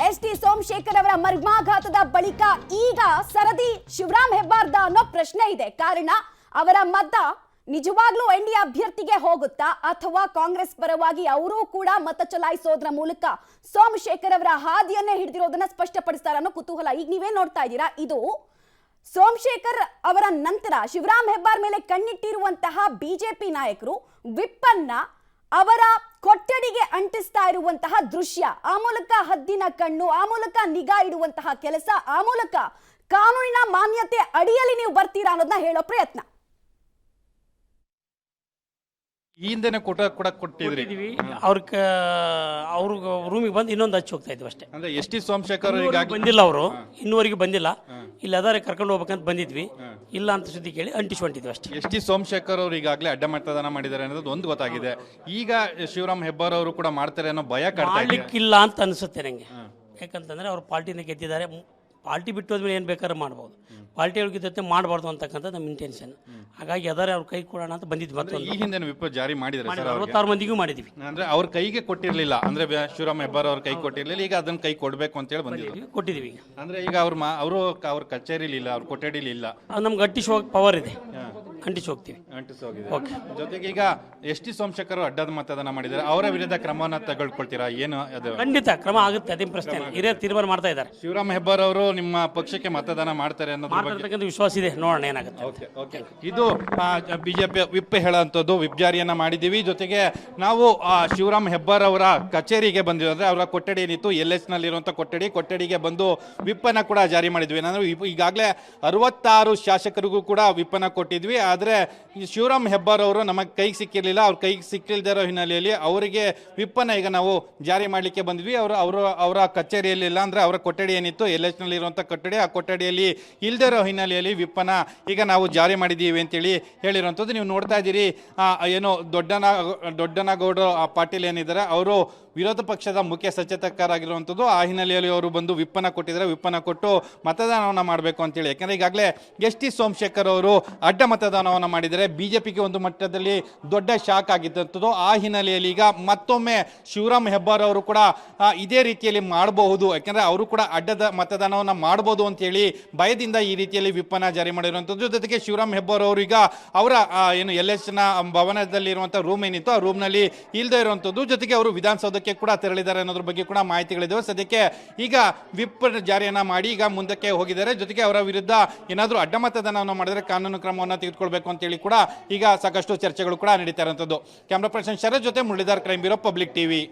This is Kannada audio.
ಎಸ್.ಟಿ. ಸೋಮಶೇಖರ್ ಅವರ ಮರ್ಮಾಘಾತದ ಬಳಿಕ ಈಗ ಸರದಿ ಶಿವರಾಮ್ ಹೆಬ್ಬಾರ್ದ ಅನ್ನೋ ಪ್ರಶ್ನೆ ಇದೆ. ಕಾರಣ ಅವರ ಮತ ನಿಜವಾಗ್ಲೂ ಎನ್ಡಿಎ ಅಭ್ಯರ್ಥಿಗೆ ಹೋಗುತ್ತಾ ಅಥವಾ ಕಾಂಗ್ರೆಸ್ ಪರವಾಗಿ ಅವರು ಕೂಡ ಮತ ಚಲಾಯಿಸೋದ್ರ ಮೂಲಕ ಸೋಮಶೇಖರ್ ಅವರ ಹಾದಿಯನ್ನೇ ಹಿಡಿದಿರೋದನ್ನ ಸ್ಪಷ್ಟಪಡಿಸ್ತಾರೆ ಅನ್ನೋ ಕುತೂಹಲ. ಈಗ ನೀವೇ ನೋಡ್ತಾ ಇದ್ದೀರಾ, ಇದು ಸೋಮಶೇಖರ್ ಅವರ ನಂತರ ಶಿವರಾಮ್ ಹೆಬ್ಬಾರ್ ಮೇಲೆ ಕಣ್ಣಿಟ್ಟಿರುವಂತಹ ಬಿಜೆಪಿ ನಾಯಕರು ವಿಪ್ ಅನ್ನ ಅವರ ಕೊಠಡಿಗೆ ಅಂಟಿಸ್ತಾ ಇರುವಂತಹ ದೃಶ್ಯ. ಆ ಮೂಲಕ ಹದ್ದಿನ ಕಣ್ಣು, ಆ ಮೂಲಕ ನಿಗಾ ಇಡುವಂತಹ ಕೆಲಸ, ಆ ಮೂಲಕ ಕಾನೂನಿನ ಮಾನ್ಯತೆ ಅಡಿಯಲ್ಲಿ ನೀವು ಬರ್ತೀರಾ ಅನ್ನೋದನ್ನ ಹೇಳೋ ಪ್ರಯತ್ನ. ಈ ಹಿಂದೆನೆ ಕೊಟ್ಟಿದ್ರಿ ಅವ್ರ ರೂಮಿಗೆ ಬಂದು ಇನ್ನೊಂದು ಹಚ್ಚಿ ಹೋಗ್ತಾ ಇದ್ವಿ ಅಷ್ಟೇ. ಅಂದ್ರೆ ಎಸ್.ಟಿ. ಸೋಮಶೇಖರ್ ಬಂದಿಲ್ಲ, ಅವರು ಇನ್ನೂವರೆಗೆ ಬಂದಿಲ್ಲ. ಇಲ್ಲಿ ಅದಾರೆ ಕರ್ಕೊಂಡು ಹೋಗ್ಬೇಕಂತ ಬಂದಿದ್ವಿ, ಇಲ್ಲ ಅಂತ ಸುದ್ದಿ ಕೇಳಿ ಅಂಟಿಸ್ಕೊಂಡಿದ್ವಿ ಅಷ್ಟೇ. ಎಸ್.ಟಿ. ಸೋಮಶೇಖರ್ ಅವರು ಈಗಾಗಲೇ ಅಡ್ಡ ಮತದಾನ ಮಾಡಿದ್ದಾರೆ ಅನ್ನೋದು ಒಂದು ಗೊತ್ತಾಗಿದೆ. ಈಗ ಶಿವರಾಮ್ ಹೆಬ್ಬಾರ್ ಅವರು ಕೂಡ ಮಾಡ್ತಾರೆ ಅನ್ನೋ ಭಯ ಮಾಡ್ಲಿಕ್ಕಿಲ್ಲ ಅಂತ ಅನಿಸುತ್ತೆ ನನಗೆ. ಯಾಕಂತಂದ್ರೆ ಅವ್ರು ಪಾರ್ಟಿನ ಗೆದ್ದಿದ್ದಾರೆ, ಪಾರ್ಟಿ ಬಿಟ್ಟು ಹೋದ್ಮೇಲೆ ಏನು ಬೇಕಾದ್ರೂ ಮಾಡ್ಬೋದು, ಪಾರ್ಟಿ ಅವ್ರಿಗೆ ಜೊತೆ ಮಾಡಬಾರ್ದು ಅಂತಕ್ಕಂಥ ನಮ್ಮ ಇಂಟೆನ್ಷನ್. ಹಾಗಾಗಿ ಅದರ ಅವ್ರ ಕೈ ಕೊಡೋಣ ಅಂತ ಬಂದಿದ್ವಿ. ಮತ್ತೊಂದು ಈ ಹಿಂದೆ ವಿಪ್ ಜಾರಿ ಮಾಡಿದ್ರೆ 66 ಮಂದಿಗೂ ಮಾಡಿದ್ವಿ. ಅಂದ್ರೆ ಅವ್ರ ಕೈಗೆ ಕೊಟ್ಟಿರ್ಲಿಲ್ಲ, ಅಂದ್ರೆ ಶಿವರಾಮ್ ಹೆಬ್ಬಾರ್ ಅವ್ರ ಕೈ ಕೊಟ್ಟಿರ್ಲಿಲ್ಲ, ಈಗ ಅದನ್ನ ಕೈ ಕೊಡ್ಬೇಕು ಅಂತ ಹೇಳಿ ಕೊಟ್ಟಿದ್ವಿ. ಅಂದ್ರೆ ಈಗ ಅವರು ಅವ್ರ ಕಚೇರಿಲಿ ಇಲ್ಲ, ಅವ್ರ ಕೊಠಡಿಲಿ ಇಲ್ಲ, ನಮ್ಗೆ ಅಂಟಿಸಿ ಹೋಗಿ ಪವರ್ ಇದೆ, ಅಂಟಿಸಿ ಹೋಗ್ತೀವಿ. ಓಕೆ. ಜೊತೆಗೆ ಈಗ ಎಸ್.ಟಿ. ಸೋಮಶೇಖರ್ ಅಡ್ಡದ ಮತದಾನ ಮಾಡಿದ್ದಾರೆ, ಅವರ ವಿರುದ್ಧ ಕ್ರಮವನ್ನ ತಗೊಳ್ಕೊಳ್ತೀರಾ? ಏನು ಅದು? ಖಂಡಿತ ಕ್ರಮ ಆಗುತ್ತೆ, ಅದೇನು ಪ್ರಶ್ನೆ. ಹಿರಿಯರು ತೀರ್ಮಾನ ಮಾಡ್ತಾ ಇದ್ದಾರೆ. ಶಿವರಾಮ್ ಹೆಬ್ಬಾರ್ ಅವರು ನಿಮ್ಮ ಪಕ್ಷಕ್ಕೆ ಮತದಾನ ಮಾಡ್ತಾರೆ ಅನ್ನೋದು ವಿಶ್ವಾಸ ಇದೆ, ನೋಡೋಣ ಏನಾಗುತ್ತೆ. ಇದು ಬಿಜೆಪಿ ವಿಪ್ ಹೇಳುವಂಥದ್ದು. ವಿಪ್ ಜಾರಿಯನ್ನ ಮಾಡಿದ್ದೀವಿ. ಜೊತೆಗೆ ನಾವು ಶಿವರಾಮ್ ಹೆಬ್ಬಾರ್ ಅವರ ಕಚೇರಿಗೆ ಬಂದಿದ್ವಿ, ಅಂದ್ರೆ ಅವರ ಕೊಠಡಿ ಏನಿತ್ತು LS ನಲ್ಲಿರುವಂಥ ಕೊಠಡಿಗೆ ಬಂದು ವಿಪ್ ಅನ್ನ ಕೂಡ ಜಾರಿ ಮಾಡಿದ್ವಿ. ನಾನು ಈಗಾಗಲೇ 66 ಶಾಸಕರಿಗೂ ಕೂಡ ವಿಪ್ ಅನ್ನ ಕೊಟ್ಟಿದ್ವಿ. ಆದರೆ ಶಿವರಾಮ್ ಹೆಬ್ಬಾರ್ ಅವರು ನಮಗೆ ಕೈಗೆ ಸಿಕ್ಕಿರಲಿಲ್ಲ. ಅವ್ರ ಕೈಗೆ ಸಿಕ್ಕಿಲ್ದೇ ಇರೋ ಹಿನ್ನೆಲೆಯಲ್ಲಿ ಅವರಿಗೆ ವಿಪ್ ಅನ್ನ ಈಗ ನಾವು ಜಾರಿ ಮಾಡಲಿಕ್ಕೆ ಬಂದ್ವಿ. ಅವರ ಕಚೇರಿಯಲ್ಲಿ ಇಲ್ಲ, ಅಂದ್ರೆ ಅವರ ಕೊಠಡಿ ಏನಿತ್ತು LS ನಲ್ಲಿರುವಂಥ ಕೊಠಡಿ, ಆ ಕೊಠಡಿಯಲ್ಲಿ ಇಲ್ದೇ ಇರೋ ಹಿನ್ನೆಲೆಯಲ್ಲಿ ವಿಪ್ ಅನ್ನ ಈಗ ನಾವು ಜಾರಿ ಮಾಡಿದ್ದೀವಿ ಅಂತೇಳಿ ಹೇಳಿರುವಂಥದ್ದು. ನೀವು ನೋಡ್ತಾ ಇದ್ದೀರಿ, ಏನು ದೊಡ್ಡನಗೌಡ ಪಾಟೀಲ್ ಏನಿದ್ದಾರೆ, ಅವರು ವಿರೋಧ ಪಕ್ಷದ ಮುಖ್ಯ ಸಚೇತಕರಾಗಿರುವಂಥದ್ದು. ಆ ಹಿನ್ನೆಲೆಯಲ್ಲಿ ಅವರು ಬಂದು ವಿಪ್ಪನ್ನು ಕೊಟ್ಟಿದ್ದಾರೆ. ವಿಪ್ಪನ್ನು ಕೊಟ್ಟು ಮತದಾನವನ್ನು ಮಾಡಬೇಕು ಅಂತೇಳಿ. ಯಾಕಂದರೆ ಈಗಾಗಲೇ ಎಸ್.ಟಿ. ಸೋಮಶೇಖರ್ ಅವರು ಅಡ್ಡ ಮತದಾನವನ್ನು ಮಾಡಿದರೆ ಬಿಜೆಪಿಗೆ ಒಂದು ಮಟ್ಟದಲ್ಲಿ ದೊಡ್ಡ ಶಾಕ್ ಆಗಿದ್ದಂಥದ್ದು. ಆ ಹಿನ್ನೆಲೆಯಲ್ಲಿ ಈಗ ಮತ್ತೊಮ್ಮೆ ಶಿವರಾಮ್ ಹೆಬ್ಬಾರ್ ಅವರು ಕೂಡ ಇದೇ ರೀತಿಯಲ್ಲಿ ಮಾಡಬಹುದು, ಯಾಕಂದರೆ ಅವರು ಕೂಡ ಅಡ್ಡದ ಮತದಾನವನ್ನು ಮಾಡ್ಬೋದು ಅಂತೇಳಿ ಭಯದಿಂದ ಈ ರೀತಿಯಲ್ಲಿ ವಿಪ್ಪನ್ನು ಜಾರಿ ಮಾಡಿರುವಂಥದ್ದು. ಜೊತೆಗೆ ಶಿವರಾಮ್ ಹೆಬ್ಬಾರ್ ಅವರು ಈಗ ಅವರ ಏನು LSನ ಭವನದಲ್ಲಿರುವಂಥ ರೂಮ್ ಏನಿತ್ತು, ಆ ರೂಮ್ನಲ್ಲಿ ಇಲ್ಲದೆ ಇರುವಂಥದ್ದು. ಜೊತೆಗೆ ಅವರು ವಿಧಾನಸೌಧಕ್ಕೆ ಕೂಡ ತೆರಳಿದ್ದಾರೆ ಅನ್ನೋದ್ರ ಬಗ್ಗೆ ಕೂಡ ಮಾಹಿತಿಗಳಿದ್ದಾವೆ. ಸದ್ಯಕ್ಕೆ ಈಗ ವಿಪ್ ಜಾರಿಯನ್ನ ಮಾಡಿ ಈಗ ಮುಂದಕ್ಕೆ ಹೋಗಿದ್ದಾರೆ. ಜೊತೆಗೆ ಅವರ ವಿರುದ್ಧ ಏನಾದರೂ ಅಡ್ಡ ಮತದಾನವನ್ನು ಮಾಡಿದರೆ ಕಾನೂನು ಕ್ರಮವನ್ನು ತೆಗೆದುಕೊಳ್ಬೇಕು ಅಂತೇಳಿ ಕೂಡ ಈಗ ಸಾಕಷ್ಟು ಚರ್ಚೆಗಳು ಕೂಡ ನಡೀತಾ ಇರುವಂಥದ್ದು. ಕ್ಯಾಮ್ರಾ ಪರ್ಸನ್ ಶರತ್ ಜೊತೆ Muralidhar, crime bureau, public TV.